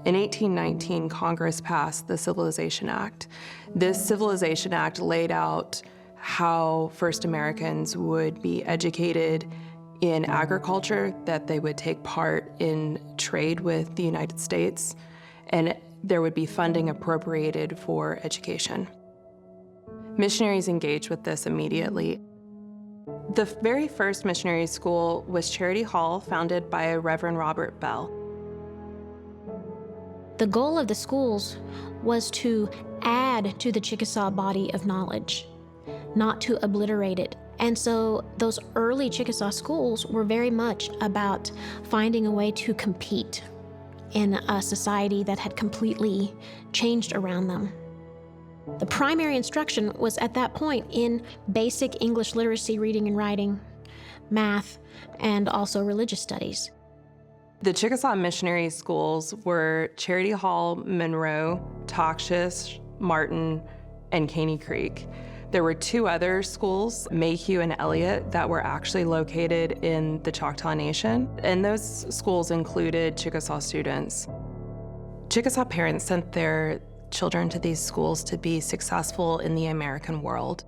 In 1819, Congress passed the Civilization Act. This Civilization Act laid out how first Americans would be educated in agriculture, that they would take part in trade with the United States, and there would be funding appropriated for education. Missionaries engaged with this immediately. The very first missionary school was Charity Hall, founded by Reverend Robert Bell. The goal of the schools was to add to the Chickasaw body of knowledge, not to obliterate it. And so those early Chickasaw schools were very much about finding a way to compete in a society that had completely changed around them. The primary instruction was at that point in basic English literacy, reading and writing, math, and also religious studies. The Chickasaw missionary schools were Charity Hall, Monroe, Tockshish, Martin, and Caney Creek. There were two other schools, Mayhew and Elliott, that were actually located in the Choctaw Nation, and those schools included Chickasaw students. Chickasaw parents sent their children to these schools to be successful in the American world.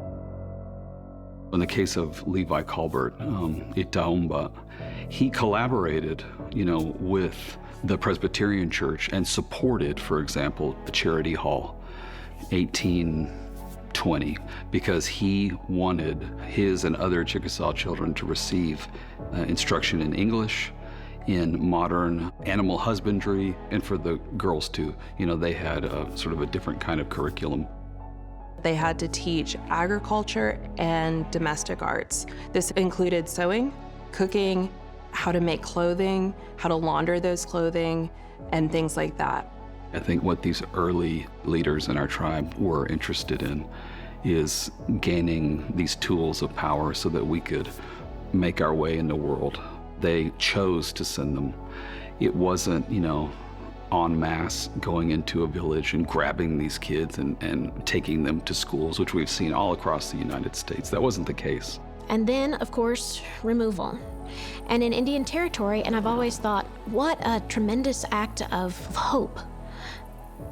In the case of Levi Colbert, Itaumba, he collaborated, with the Presbyterian Church and supported, for example, the Charity Hall, 1820, because he wanted his and other Chickasaw children to receive instruction in English, in modern animal husbandry, and for the girls too. They had sort of a different kind of curriculum. They had to teach agriculture and domestic arts. This included sewing, cooking, how to make clothing, how to launder those clothing, and things like that. I think what these early leaders in our tribe were interested in is gaining these tools of power so that we could make our way in the world. They chose to send them. It wasn't, en masse going into a village and grabbing these kids and taking them to schools, which we've seen all across the United States. That wasn't the case. And then, of course, removal. And in Indian Territory, and I've always thought, what a tremendous act of hope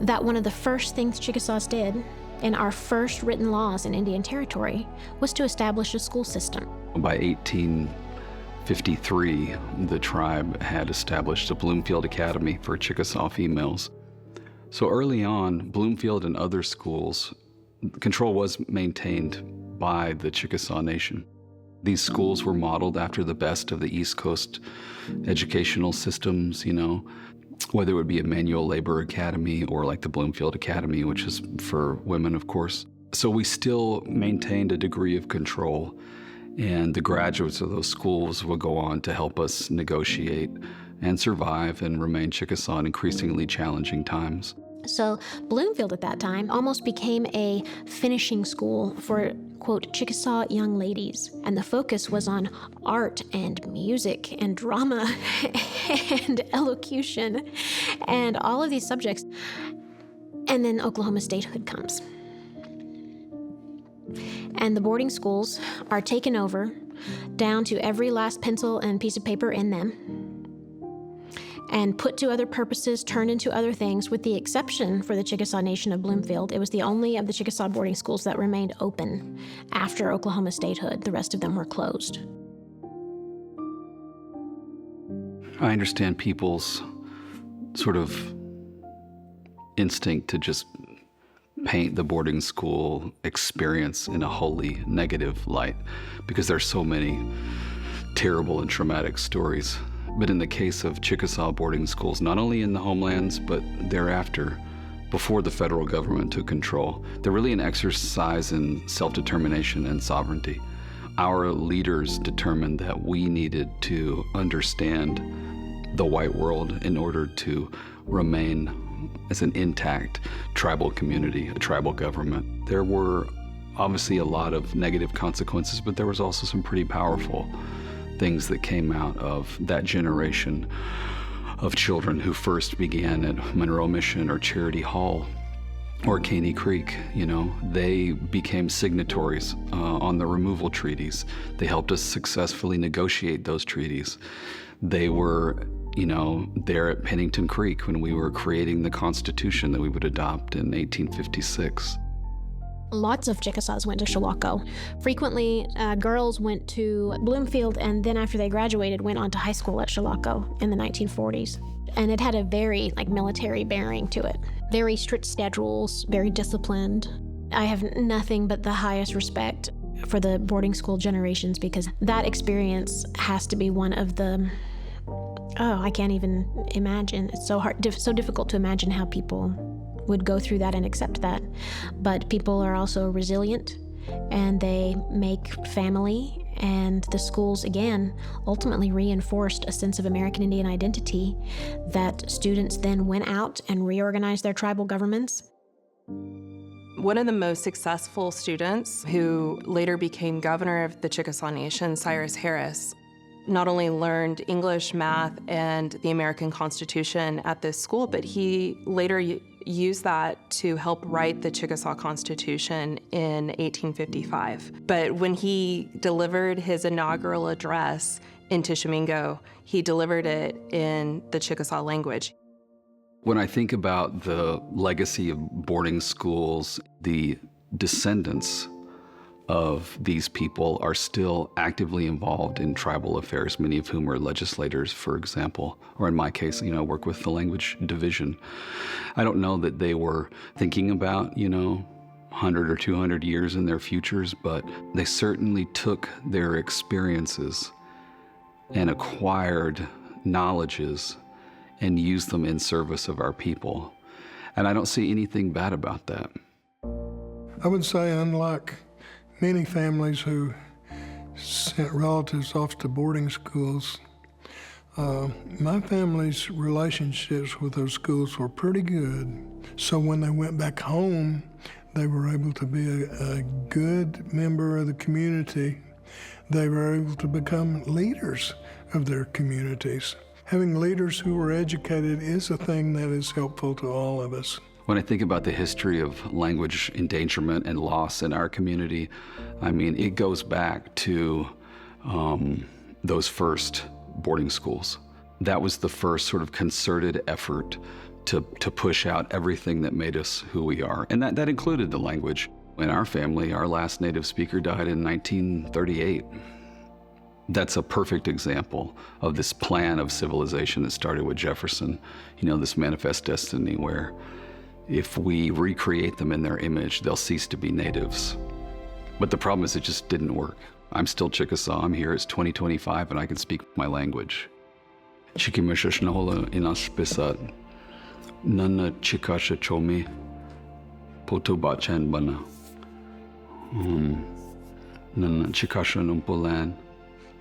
that one of the first things Chickasaws did in our first written laws in Indian Territory was to establish a school system. By 1853, the tribe had established a Bloomfield Academy for Chickasaw females. So early on, Bloomfield and other schools, control was maintained by the Chickasaw Nation. These schools were modeled after the best of the East Coast educational systems, whether it would be a manual labor academy or like the Bloomfield Academy, which is for women, of course. So we still maintained a degree of control, and the graduates of those schools would go on to help us negotiate and survive and remain Chickasaw in increasingly challenging times. So Bloomfield at that time almost became a finishing school for, quote, Chickasaw young ladies. And the focus was on art and music and drama and elocution and all of these subjects. And then Oklahoma statehood comes. And the boarding schools are taken over down to every last pencil and piece of paper in them, and put to other purposes, turned into other things, with the exception for the Chickasaw Nation of Bloomfield. It was the only of the Chickasaw boarding schools that remained open after Oklahoma statehood. The rest of them were closed. I understand people's sort of instinct to just paint the boarding school experience in a wholly negative light because there's so many terrible and traumatic stories. But in the case of Chickasaw boarding schools, not only in the homelands, but thereafter, before the federal government took control, they're really an exercise in self-determination and sovereignty. Our leaders determined that we needed to understand the white world in order to remain as an intact tribal community, a tribal government. There were obviously a lot of negative consequences, but there was also some pretty powerful things that came out of that generation of children who first began at Monroe Mission or Charity Hall or Caney Creek. They became signatories on the removal treaties. They helped us successfully negotiate those treaties. They were there at Pennington Creek when we were creating the Constitution that we would adopt in 1856. Lots of Chickasaws went to Chilocco. Frequently, girls went to Bloomfield, and then after they graduated, went on to high school at Chilocco in the 1940s. And it had a very military bearing to it. Very strict schedules, very disciplined. I have nothing but the highest respect for the boarding school generations, because that experience has to be one of the, I can't even imagine. It's so hard, so difficult to imagine how people would go through that and accept that. But people are also resilient, and they make family, and the schools, again, ultimately reinforced a sense of American Indian identity that students then went out and reorganized their tribal governments. One of the most successful students, who later became governor of the Chickasaw Nation, Cyrus Harris, not only learned English, math, and the American Constitution at this school, but he later used that to help write the Chickasaw Constitution in 1855. But when he delivered his inaugural address in Tishomingo, he delivered it in the Chickasaw language. When I think about the legacy of boarding schools, the descendants of these people are still actively involved in tribal affairs, many of whom are legislators, for example, or in my case, work with the language division. I don't know that they were thinking about, 100 or 200 years in their futures, but they certainly took their experiences and acquired knowledges and used them in service of our people. And I don't see anything bad about that. I would say, unlike many families who sent relatives off to boarding schools, my family's relationships with those schools were pretty good. So when they went back home, they were able to be a good member of the community. They were able to become leaders of their communities. Having leaders who are educated is a thing that is helpful to all of us. When I think about the history of language endangerment and loss in our community, it goes back to those first boarding schools. That was the first sort of concerted effort to push out everything that made us who we are. And that included the language. In our family, our last native speaker died in 1938. That's a perfect example of this plan of civilization that started with Jefferson, this manifest destiny where if we recreate them in their image, they'll cease to be natives. But the problem is it just didn't work. I'm still Chickasaw. I'm here. It's 2025, and I can speak my language. Chikimishashnola inaspisat nana chikasha chomi potobachan bana nana chikasha numpulan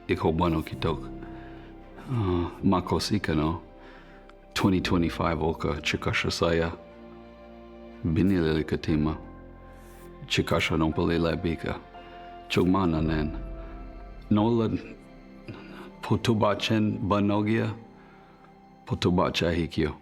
ikobano kitok makosikano 2025 oka chikasha saya binilili katima chikasha numpulila bika chugmana nen nola potobachan banogia potobacha hikyo.